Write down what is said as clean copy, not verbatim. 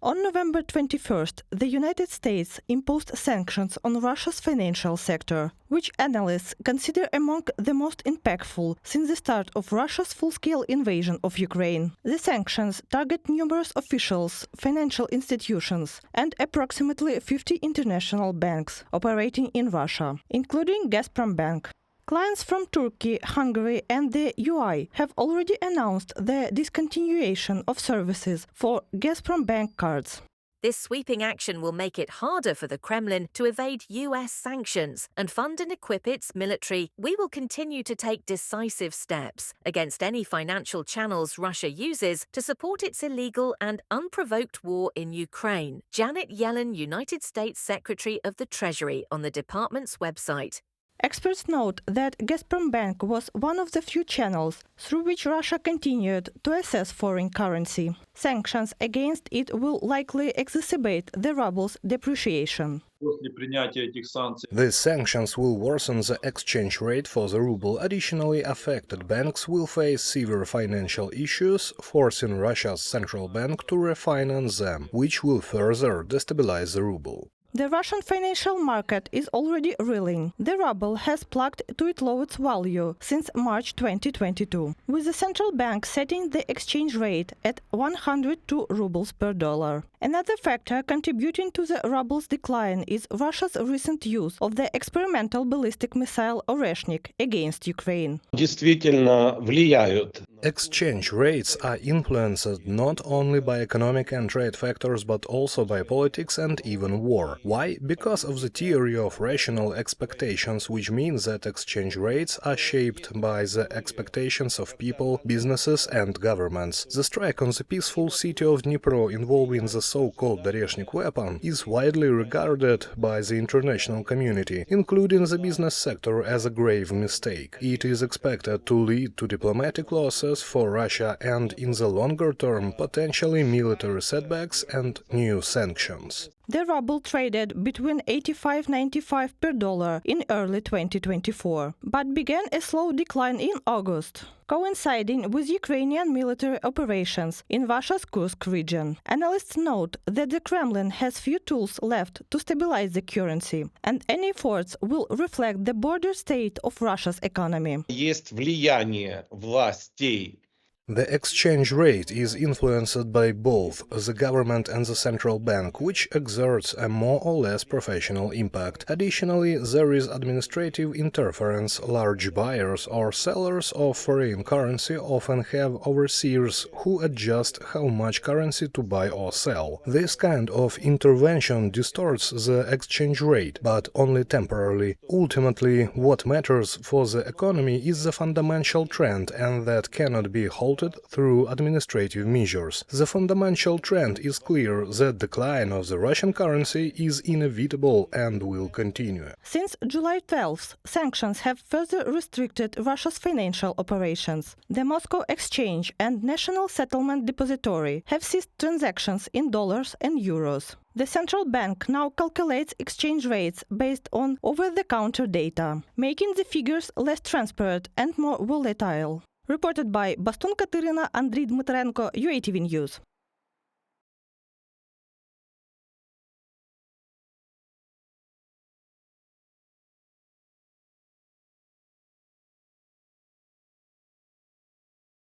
On November 21st, the United States imposed sanctions on Russia's financial sector, which analysts consider among the most impactful since the start of Russia's full-scale invasion of Ukraine. The sanctions target numerous officials, financial institutions, and approximately 50 international banks operating in Russia, including Gazprom Bank. Clients from Turkey, Hungary, and the UI have already announced the discontinuation of services for Gazprom Bank cards. This sweeping action will make it harder for the Kremlin to evade US sanctions and fund and equip its military. We will continue to take decisive steps against any financial channels Russia uses to support its illegal and unprovoked war in Ukraine. Janet Yellen, United States Secretary of the Treasury, on the department's website. Experts note that Gazprom Bank was one of the few channels through which Russia continued to assess foreign currency. Sanctions against it will likely exacerbate the ruble's depreciation. These sanctions will worsen the exchange rate for the ruble. Additionally, affected banks will face severe financial issues, forcing Russia's central bank to refinance them, which will further destabilize the ruble. The Russian financial market is already reeling. The ruble has plugged to its lowest value since March 2022, with the central bank setting the exchange rate at 102 rubles per dollar. Another factor contributing to the ruble's decline is Russia's recent use of the experimental ballistic missile Oreshnik against Ukraine. Exchange rates are influenced not only by economic and trade factors but also by politics and even war. Why? Because of the theory of rational expectations, which means that exchange rates are shaped by the expectations of people, businesses and governments. The strike on the peaceful city of Dnipro involving the so-called Oreshnik weapon is widely regarded by the international community, including the business sector, as a grave mistake. It is expected to lead to diplomatic losses for Russia and, in the longer term, potentially military setbacks and new sanctions. The ruble traded between 85–95 per dollar in early 2024, but began a slow decline in August, coinciding with Ukrainian military operations in Russia's Kursk region. Analysts note that the Kremlin has few tools left to stabilize the currency, and any efforts will reflect the border state of Russia's economy. The exchange rate is influenced by both the government and the central bank, which exerts a more or less professional impact. Additionally, there is administrative interference. Large buyers or sellers of foreign currency often have overseers who adjust how much currency to buy or sell. This kind of intervention distorts the exchange rate, but only temporarily. Ultimately, what matters for the economy is the fundamental trend, and that cannot be halted through administrative measures. The fundamental trend is clear: the decline of the Russian currency is inevitable and will continue. Since July 12th, sanctions have further restricted Russia's financial operations. The Moscow Exchange and National Settlement Depository have ceased transactions in dollars and euros. The central bank now calculates exchange rates based on over-the-counter data, making the figures less transparent and more volatile. Reported by Bastun Katerina, Andriy Dmitrenko, UATV News.